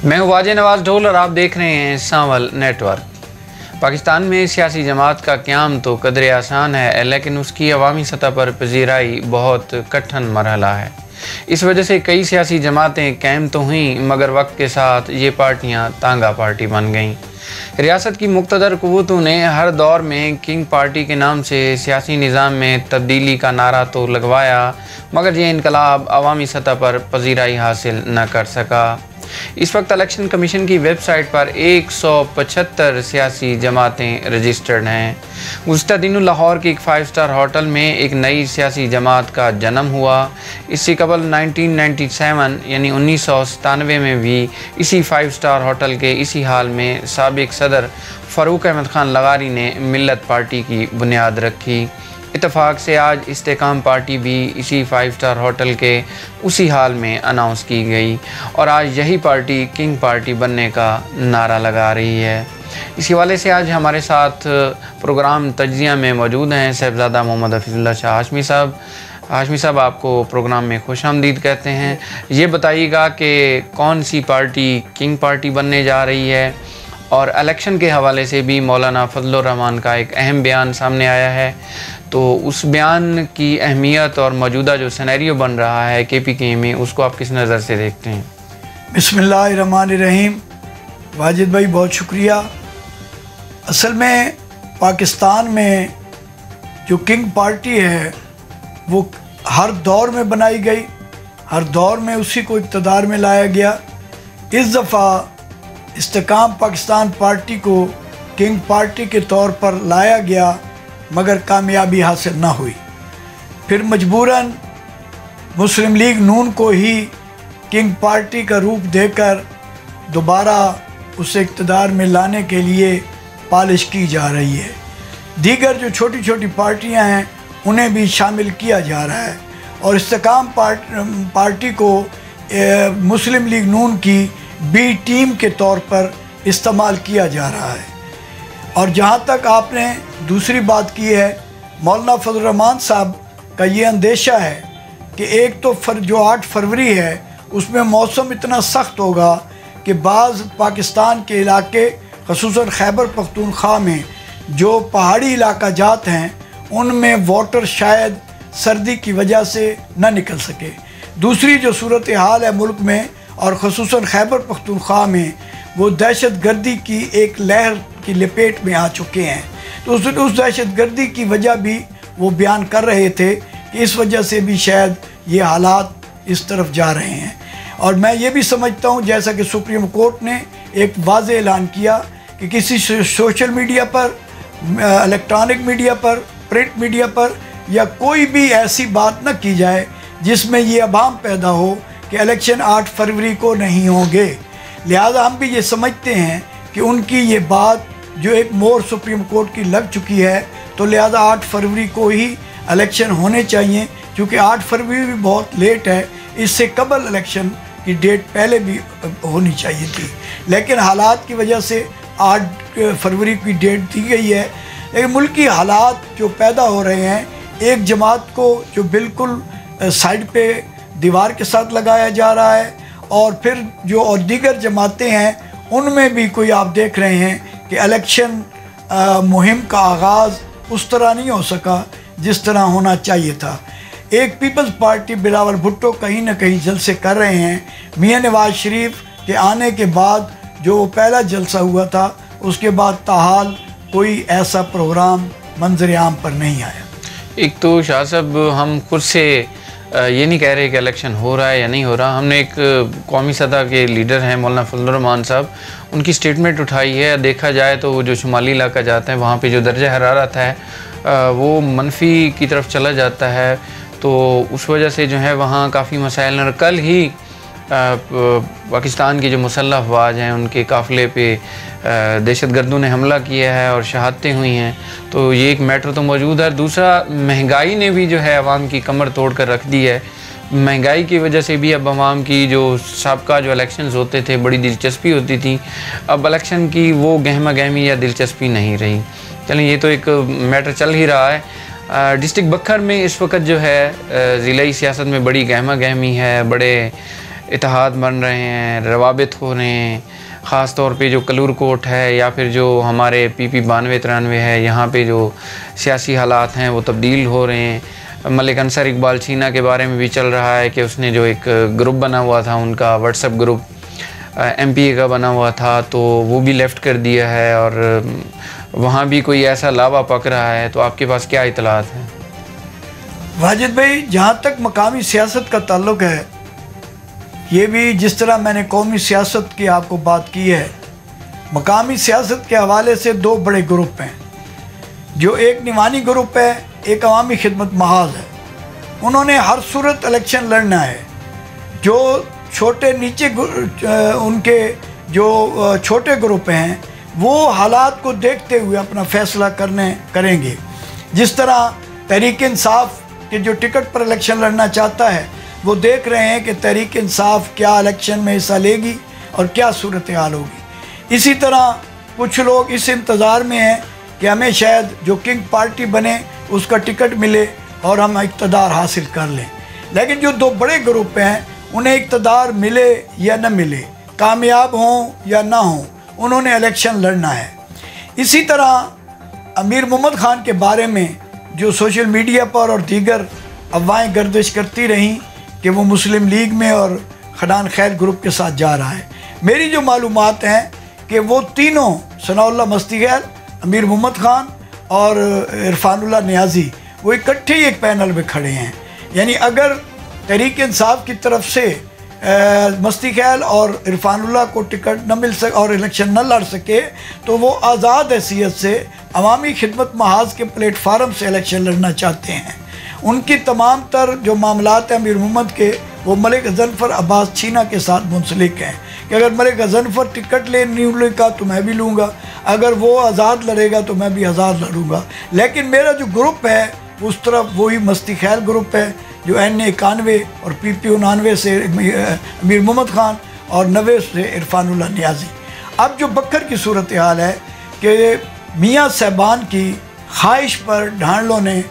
मैं हूँ वाजे नवाज ढोल और आप देख रहे हैं सांवल नेटवर्क। पाकिस्तान में सियासी जमात का क़याम तो कदरे आसान है, लेकिन उसकी अवामी सतह पर पजीराई बहुत कठिन मरहला है। इस वजह से कई सियासी जमातें कायम तो हुईं, मगर वक्त के साथ ये पार्टियाँ तांगा पार्टी बन गईं। रियासत की मुक़्तदर क़ुव्वतों ने हर दौर में किंग पार्टी के नाम से सियासी निज़ाम में तब्दीली का नारा तो लगवाया, मगर ये इनकलाब अवामी सतह पर पजीराई हासिल न कर सका। इस वक्त इलेक्शन कमीशन की वेबसाइट पर 175 सियासी जमातें रजिस्टर्ड हैं। गुज़िश्ता दिनों लाहौर के एक 5 स्टार होटल में एक नई सियासी जमात का जन्म हुआ। इससे कबल 1997 यानी 1997 में भी इसी 5 स्टार होटल के इसी हाल में साबिक सदर फ़ारूक अहमद ख़ान लगारी ने मिल्लत पार्टी की बुनियाद रखी। इत्तेफाक से आज इस्तेकाम पार्टी भी इसी 5 स्टार होटल के उसी हाल में अनाउंस की गई और आज यही पार्टी किंग पार्टी बनने का नारा लगा रही है। इसी हवाले से आज हमारे साथ प्रोग्राम तज्ज़िया में मौजूद हैं साहिबजादा मोहम्मद हफीजुल्लाह शाह हाशमी साहब। हाशमी साहब, आपको प्रोग्राम में खुशामदीद कहते हैं। ये बताइएगा कि कौन सी पार्टी किंग पार्टी बनने जा रही है, और इलेक्शन के हवाले से भी मौलाना फजलुर रहमान का एक अहम बयान सामने आया है, तो उस बयान की अहमियत और मौजूदा जो सिनेरियो बन रहा है KPK में, उसको आप किस नज़र से देखते हैं? बिस्मिल्लाहिर्रहमानिर्रहीम। वाजिद भाई बहुत शुक्रिया। असल में पाकिस्तान में जो किंग पार्टी है वो हर दौर में बनाई गई, हर दौर में उसी को इक़्तिदार में लाया गया। इस दफ़ा इस्तेकाम पाकिस्तान पार्टी को किंग पार्टी के तौर पर लाया गया, मगर कामयाबी हासिल ना हुई। फिर मजबूरन मुस्लिम लीग नून को ही किंग पार्टी का रूप देकर दोबारा उसे इक़्तिदार में लाने के लिए पालिश की जा रही है। दीगर जो छोटी छोटी पार्टियां हैं उन्हें भी शामिल किया जा रहा है और इस्तेकाम पार्टी को मुस्लिम लीग नून की बी टीम के तौर पर इस्तेमाल किया जा रहा है। और जहाँ तक आपने दूसरी बात की है, मौलाना फजलुर रहमान साहब का ये अंदेशा है कि एक तो जो 8 फरवरी है उसमें मौसम इतना सख्त होगा कि बाज़ पाकिस्तान के इलाके ख़ुसूसन खैबर पख्तूनख्वा में जो पहाड़ी इलाका जात हैं उनमें वाटर शायद सर्दी की वजह से न निकल सके। दूसरी जो सूरत हाल है मुल्क में और ख़ुसूसन खैबर पख्तूनख्वा में, वो दहशत गर्दी की एक लहर की लपेट में आ चुके हैं। तो उस दहशत गर्दी की वजह भी वो बयान कर रहे थे कि इस वजह से भी शायद ये हालात इस तरफ जा रहे हैं। और मैं ये भी समझता हूँ, जैसा कि सुप्रीम कोर्ट ने एक वाज़ेह ऐलान किया कि किसी सोशल मीडिया पर, इलेक्ट्रॉनिक मीडिया पर, प्रिंट मीडिया पर या कोई भी ऐसी बात न की जाए जिसमें ये अभाम पैदा हो कि इलेक्शन 8 फरवरी को नहीं होंगे। लिहाजा हम भी ये समझते हैं कि उनकी ये बात जो एक मोहर सुप्रीम कोर्ट की लग चुकी है, तो लिहाजा 8 फरवरी को ही इलेक्शन होने चाहिए, क्योंकि 8 फरवरी भी बहुत लेट है। इससे कबल इलेक्शन की डेट पहले भी होनी चाहिए थी, लेकिन हालात की वजह से 8 फरवरी की डेट दी गई है। लेकिन मुल्की हालात जो पैदा हो रहे हैं, एक जमात को जो बिल्कुल साइड पे दीवार के साथ लगाया जा रहा है, और फिर जो और दीगर जमातें हैं उनमें भी कोई आप देख रहे हैं कि इलेक्शन मुहिम का आगाज़ उस तरह नहीं हो सका जिस तरह होना चाहिए था। एक पीपल्स पार्टी बिलावल भुट्टो कहीं ना कहीं जलसे कर रहे हैं। मियां नवाज शरीफ के आने के बाद जो पहला जलसा हुआ था, उसके बाद ताहाल कोई ऐसा प्रोग्राम मंजर आम पर नहीं आया। एक तो शाह साहब, हम खुद से ये नहीं कह रहे कि इलेक्शन हो रहा है या नहीं हो रहा। हमने एक कौमी सतह के लीडर हैं मौलाना फजलुर रहमान साहब, उनकी स्टेटमेंट उठाई है। देखा जाए तो वो जो शुमाली इलाका जाते हैं वहाँ पे जो दर्जा हरारत है वो मनफी की तरफ चला जाता है, तो उस वजह से जो है वहाँ काफ़ी मसाइल। और कल ही पाकिस्तान के जो मुसल्लह अफवाज हैं उनके काफ़िले पे दहशतगर्दों ने हमला किया है और शहादतें हुई हैं, तो ये एक मैटर तो मौजूद है। दूसरा, महंगाई ने भी जो है आवाम की कमर तोड़ कर रख दी है। महंगाई की वजह से भी अब आवाम की जो साबका जो इलेक्शंस होते थे बड़ी दिलचस्पी होती थी, अब इलेक्शन की वो गहमा गहमी या दिलचस्पी नहीं रही। चलिए, ये तो एक मैटर चल ही रहा है। डिस्ट्रिक्ट बखर में इस वक्त जो है ज़िलाई सियासत में बड़ी गहमा गहमी है, बड़े इत्तेहाद बन रहे हैं, रवाबित हो रहे हैं। ख़ास तौर पे जो कलूर कोट है या फिर जो हमारे PP 92-93 है, यहाँ पे जो सियासी हालात हैं वो तब्दील हो रहे हैं। मलिक अंसर इकबाल चीना के बारे में भी चल रहा है कि उसने जो एक ग्रुप बना हुआ था, उनका व्हाट्सएप ग्रुप MPA का बना हुआ था, तो वो भी लेफ़्ट कर दिया है और वहाँ भी कोई ऐसा लावा पक रहा है। तो आपके पास क्या इतलात हैं? वाजिद भाई, जहाँ तक मकामी सियासत का ताल्लुक़ है, ये भी जिस तरह मैंने कौमी सियासत की आपको बात की है, मकामी सियासत के हवाले से दो बड़े ग्रुप हैं। जो एक निवानी ग्रुप है, एक अवामी खिदमत महाज है। उन्होंने हर सूरत इलेक्शन लड़ना है। जो छोटे नीचे उनके जो छोटे ग्रुप हैं, वो हालात को देखते हुए अपना फ़ैसला करेंगे। जिस तरह तहरीक इंसाफ के जो टिकट पर इलेक्शन लड़ना चाहता है, वो देख रहे हैं कि तहरीक इंसाफ क्या इलेक्शन में हिस्सा लेगी और क्या सूरत हाल होगी। इसी तरह कुछ लोग इस इंतज़ार में हैं कि हमें शायद जो किंग पार्टी बने उसका टिकट मिले और हम इक़्तिदार हासिल कर लें। लेकिन जो दो बड़े ग्रुप हैं, उन्हें इक़्तिदार मिले या न मिले, कामयाब हों या ना हों, उन्होंने इलेक्शन लड़ना है। इसी तरह अमीर मोहम्मद ख़ान के बारे में जो सोशल मीडिया पर और दीगर अफवाहें गर्दिश करती रहीं कि वो मुस्लिम लीग में और खनान खैर ग्रुप के साथ जा रहा है, मेरी जो मालूमात हैं कि वो तीनों सनाउल्लाह मस्ती खैर, अमीर मोहम्मद ख़ान और इरफानुल्लाह नियाज़ी, वो इकट्ठे ही एक पैनल में खड़े हैं। यानी अगर तहरीक इंसाफ की तरफ से मस्ती खैल और इरफानुल्लाह को टिकट न मिल सके और इलेक्शन न लड़ सके, तो वो आज़ाद हैसियत से अवामी खिदमत महाज के प्लेटफार्म से इलेक्शन लड़ना चाहते हैं। उनकी तमाम तर जो मामलात हैं अमीर मोहम्मद के, वो मलिक ज़फ़र अब्बास चीना के साथ मुंसलिक हैं कि अगर मलिक ज़फ़र टिकट लेने का तो मैं भी लूँगा, अगर वो आज़ाद लड़ेगा तो मैं भी आज़ाद लड़ूँगा। लेकिन मेरा जो ग्रुप है उस तरफ वही मस्ती खैल ग्रुप है, जो NA 91 और PP 99 से अमीर मोहम्मद ख़ान और 90 से इरफानुल्लाह नियाज़ी। अब जो बकर की सूरत हाल है कि मियाँ साहबान की ख्वाहिश पर ढांडलों ने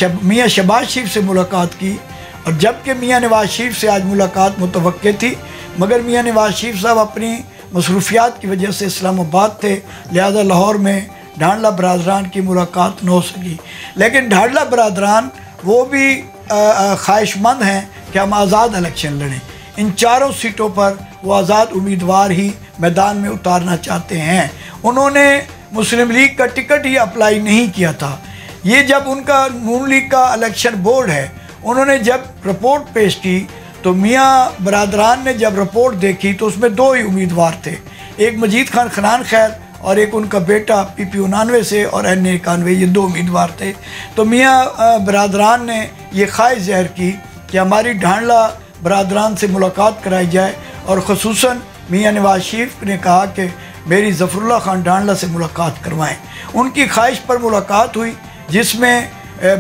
मियाँ शहबाज शरीफ से मुलाकात की, और जबकि मियाँ नवाज़ शरीफ से आज मुलाकात मुतवक्के थी, मगर मियाँ नवाज़ शरीफ साहब अपनी मसरूफियात की वजह से इस्लामाबाद थे, लिहाजा लाहौर में ढांडला बरादरान की मुलाकात न हो सकी। लेकिन ढांडला बरादरान वो भी ख्वाहिशमंद हैं कि हम आज़ाद इलेक्शन लड़ें। इन चारों सीटों पर वो आज़ाद उम्मीदवार ही मैदान में उतारना चाहते हैं। उन्होंने मुस्लिम लीग का टिकट ही अप्लाई नहीं किया था। ये जब उनका नून लीग का इलेक्शन बोर्ड है, उन्होंने जब रिपोर्ट पेश की तो मियाँ बरादरान ने जब रिपोर्ट देखी तो उसमें दो ही उम्मीदवार थे, एक मजीद खान खनान खैर और एक उनका बेटा PP 99 से और NA 91, ये दो उम्मीदवार थे। तो मियाँ बरादरान ने ये ख्वाहिश ज़ाहिर की कि हमारी ढांडला बरादरान से मुलाकात कराई जाए, और ख़ुसूसन मियाँ नवाज़ शरीफ ने कहा कि मेरी ज़फ़रुल्लाह ख़ान ढांडला से मुलाकात करवाएं। उनकी ख्वाहिश पर मुलाकात हुई, जिसमें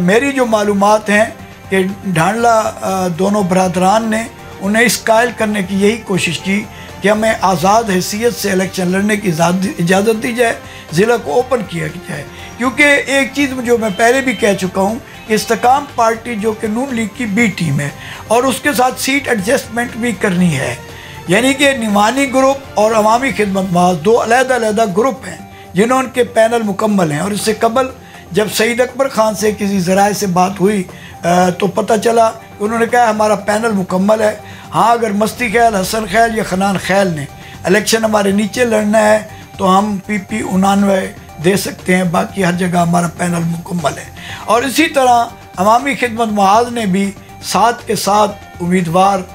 मेरी जो मालूमात हैं कि ढांडला दोनों बरादरान ने उन्हें इस कायल करने की यही कोशिश की कि हमें आज़ाद हैसियत से इलेक्शन लड़ने की इजाज़त दी जाए, ज़िला को ओपन किया जाए। क्योंकि एक चीज़ जो मैं पहले भी कह चुका हूँ कि इस्तेकाम पार्टी जो कि नून लीग की B टीम है, और उसके साथ सीट एडजस्टमेंट भी करनी है। यानी कि निवानी ग्रुप और अवामी खिदमत महाज दो अलग-अलग ग्रुप हैं जिन्होंने के पैनल मुकम्मल हैं। और इससे कबल जब सईद अकबर ख़ान से किसी ज़राए से बात हुई तो पता चला कि उन्होंने कहा हमारा पैनल मुकम्मल है। हाँ, अगर मस्ती खैल, हसन खैल या खनान खैल ने इलेक्शन हमारे नीचे लड़ना है तो हम PP 99 दे सकते हैं, बाकी हर जगह हमारा पैनल मुकम्मल है। और इसी तरह अवामी खिदमत महाज ने भी साथ के साथ उम्मीदवार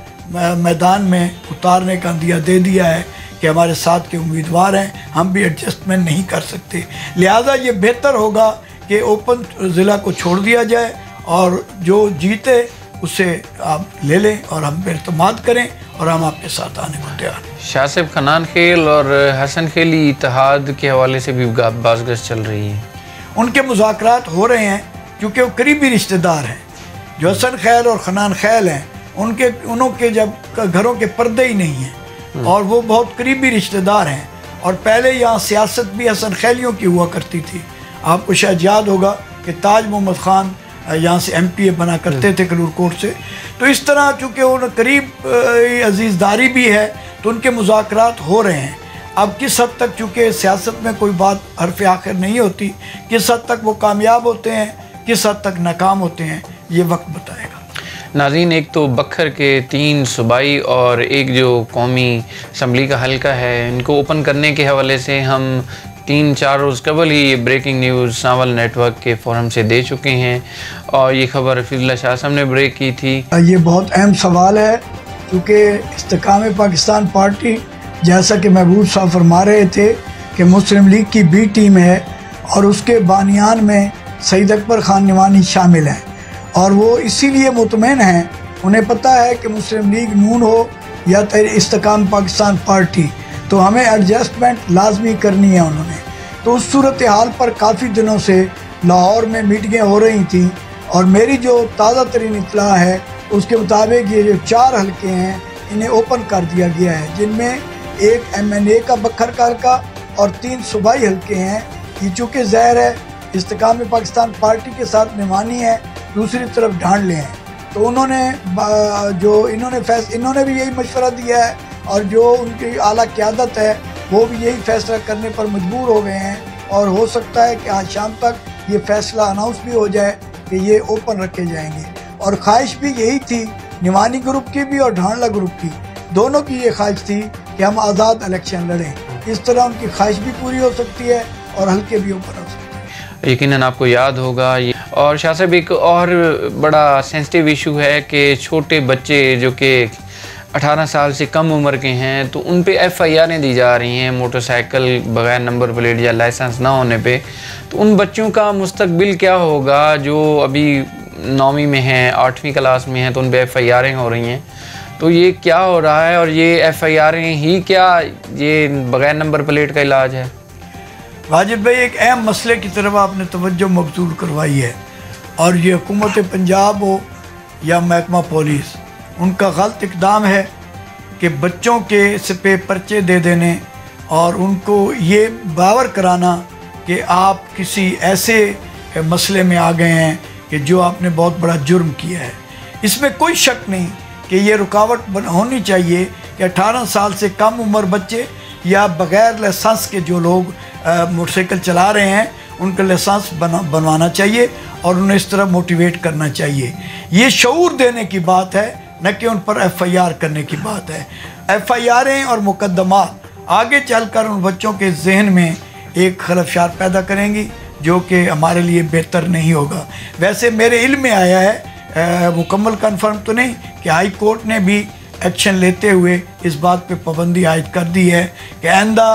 मैदान में उतारने का अंदिया दे दिया है कि हमारे साथ के उम्मीदवार हैं, हम भी एडजस्टमेंट नहीं कर सकते। लिहाजा ये बेहतर होगा कि ओपन ज़िला को छोड़ दिया जाए और जो जीते उससे आप ले लें और हम पर एतमाद करें और हम आपके साथ आने को तैयार हैं। शासिब खनान खेल और हसन खेली इत्तेहाद के हवाले से भी बाज़गश चल रही है। उनके मुज़ाकरात हो रहे हैं क्योंकि वो करीबी रिश्तेदार हैं। जो हसन खैल और खनान खैल हैं उनके जब घरों के पर्दे ही नहीं हैं और वो बहुत करीबी रिश्तेदार हैं। और पहले यहाँ सियासत भी हसन खैलियों की हुआ करती थी। आपको शायद याद होगा कि ताज मोहम्मद ख़ान यहाँ से MPA बना करते थे खलूर कोर्ट से। तो इस तरह चूँकि उन करीब अजीज़दारी भी है तो उनके मुज़ाकरात हो रहे हैं। अब किस हद तक, चूँकि सियासत में कोई बात हरफ आखिर नहीं होती, किस हद तक वो कामयाब होते हैं, किस हद तक नाकाम होते हैं, ये वक्त बताएगा। नाज़रीन, एक तो बखर के 3 सूबाई और एक जो कौमी असम्बली का हल्का है, इनको ओपन करने के हवाले से हम 3-4 रोज़ कबल ही ये ब्रेकिंग न्यूज़ सांवल नेटवर्क के फोरम से दे चुके हैं और ये खबर हफीजुल्लाह शाह साहब ने ब्रेक की थी। ये बहुत अहम सवाल है क्योंकि इस्तेकाम पाकिस्तान पार्टी, जैसा कि महबूब साहब फरमा रहे थे कि मुस्लिम लीग की बी टीम है और उसके बानियान में सईद अकबर खान निवानी शामिल हैं और वो इसीलिए मुतमईन हैं, उन्हें पता है कि मुस्लिम लीग नून हो या इस्तेकाम पाकिस्तान पार्टी, तो हमें एडजस्टमेंट लाजमी करनी है उन्होंने। तो उस सूरत हाल पर काफ़ी दिनों से लाहौर में मीटिंगें हो रही थी और मेरी जो ताज़ा तरीन इत्तला है उसके मुताबिक ये जो 4 हल्के हैं इन्हें ओपन कर दिया गया है, जिनमें एक MNA का बखर का हल्का और 3 सूबाई हल्के हैं। ये चूँकि ज़ाहिर है इस्तेकाम पाकिस्तान पार्टी के साथ निवानी है, दूसरी तरफ ढांढले हैं, तो उन्होंने इन्होंने भी यही मशवरा दिया है और जो उनकी आला क़यादत है वो भी यही फ़ैसला करने पर मजबूर हो गए हैं और हो सकता है कि आज शाम तक ये फ़ैसला अनाउंस भी हो जाए कि ये ओपन रखे जाएंगे। और ख्वाहिश भी यही थी निवानी ग्रुप की भी और ढांडला ग्रुप की, दोनों की ये ख्वाहिश थी कि हम आज़ाद इलेक्शन लड़ें। इस तरह उनकी ख्वाहिश भी पूरी हो सकती है और हल्के भी ओपन हो सकते हैं। यकीनन आपको याद होगा ये। और शाह साहब, एक और बड़ा सेंसिटिव इशू है कि छोटे बच्चे जो कि 18 साल से कम उम्र के हैं तो उन पे FIR दी जा रही हैं मोटरसाइकिल बग़ैर नंबर प्लेट या लाइसेंस ना होने पे। तो उन बच्चों का मुस्तकबिल क्या होगा जो अभी 9वीं में हैं, 8वीं क्लास में हैं, तो उन पे FIR हो रही हैं। तो ये क्या हो रहा है और ये FIR ही क्या ये बग़ैर नंबर प्लेट का इलाज है? वाजिद भाई, एक अहम मसले की तरफ आपने तवज्जो मबसूल करवाई है और ये हुकूमत पंजाब हो या महकमा पुलिस, उनका गलत इक़दाम है कि बच्चों के पे पर्चे दे देने और उनको ये बावर कराना कि आप किसी ऐसे मसले में आ गए हैं कि जो आपने बहुत बड़ा जुर्म किया है। इसमें कोई शक नहीं कि ये रुकावट होनी चाहिए कि 18 साल से कम उम्र बच्चे या बग़ैर लाइसेंस के जो लोग मोटरसाइकिल चला रहे हैं उनका लाइसेंस बनवाना चाहिए और उन्हें इस तरह मोटिवेट करना चाहिए। ये शऊर देने की बात है, न कि उन पर FIR करने की बात है। FIR और मुकदमात आगे चलकर उन बच्चों के जहन में एक खलफशार पैदा करेंगी जो कि हमारे लिए बेहतर नहीं होगा। वैसे मेरे इल्म में आया है, मुकम्मल कन्फर्म तो नहीं, कि हाई कोर्ट ने भी एक्शन लेते हुए इस बात पे पाबंदी आयद कर दी है कि आइंदा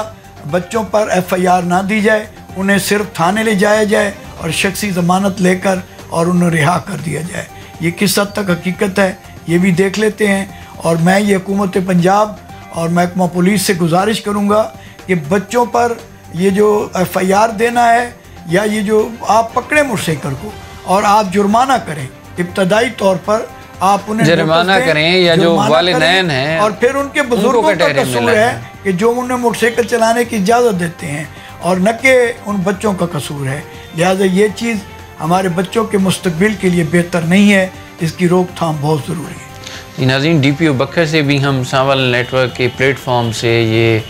बच्चों पर FIR ना दी जाए, उन्हें सिर्फ थाने ले जाया जाए और शख्सी ज़मानत लेकर और उन्हें रिहा कर दिया जाए। ये किस हद तक हकीकत है ये भी देख लेते हैं। और मैं ये हुकूमत पंजाब और महकमा पुलिस से गुजारिश करूँगा कि बच्चों पर ये जो FIR देना है या ये जो आप पकड़े मोटरसाइकिल को और आप जुर्माना करें, इब्तदाई तौर पर आप उन्हें जुर्माना करें या जो वालिदैन हैं और फिर उनके बुजुर्गों का कसूर है कि जो उन्हें मोटरसाइकिल चलाने की इजाज़त देते हैं और न कि उन बच्चों का कसूर है। लिहाजा ये चीज़ हमारे बच्चों के मुस्तकबिल के लिए बेहतर नहीं है, इसकी रोकथाम बहुत ज़रूरी है। जी नाज़रीन, DPO बखर से भी हम सांवल नेटवर्क के प्लेटफॉर्म से ये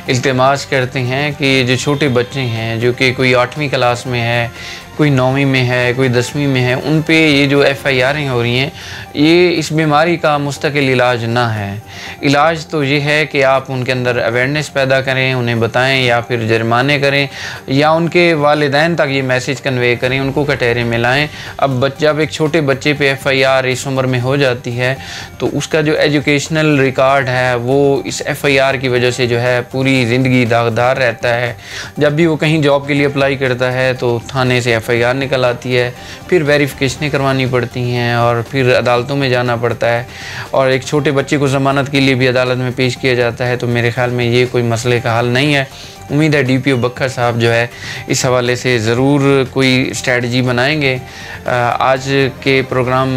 इल्तिमास करते हैं कि जो छोटे बच्चे हैं जो कि कोई 8वीं क्लास में है, कोई 9वीं में है, कोई 10वीं में है, उन पे ये जो FIR हो रही हैं ये इस बीमारी का मुस्तकिल इलाज ना है। इलाज तो ये है कि आप उनके अंदर अवेयरनेस पैदा करें, उन्हें बताएं या फिर जुर्माने करें या उनके वालिदैन तक ये मैसेज कन्वे करें, उनको कटहरे में लाएँ। अब जब एक छोटे बच्चे पे FIR इस उम्र में हो जाती है तो उसका जो एजुकेशनल रिकॉर्ड है वो इस FIR की वजह से जो है पूरी ज़िंदगी दागदार रहता है। जब भी वो कहीं जॉब के लिए अप्लाई करता है तो थाने से FIR निकल आती है, फिर वेरिफिकेशनें करवानी पड़ती हैं और फिर अदालतों में जाना पड़ता है और एक छोटे बच्चे को ज़मानत के लिए भी अदालत में पेश किया जाता है। तो मेरे ख़्याल में ये कोई मसले का हल नहीं है। उम्मीद है DPO बखर साहब जो है इस हवाले से ज़रूर कोई स्ट्रेटजी बनाएंगे। आज के प्रोग्राम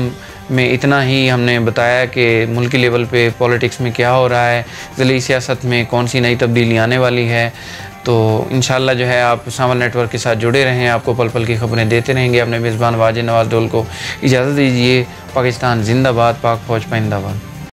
में इतना ही हमने बताया कि मुल्की लेवल पे पॉलिटिक्स में क्या हो रहा है, ज़िली सियासत में कौन सी नई तब्दीली आने वाली है। तो इंशाल्लाह जो है आप सांवल नेटवर्क के साथ जुड़े रहें, आपको पल पल की खबरें देते रहेंगे। अपने मेज़बान वाजिद नवाज़ डोल को इजाज़त दीजिए। पाकिस्तान जिंदाबाद, पाक फौज पाइंदाबाद।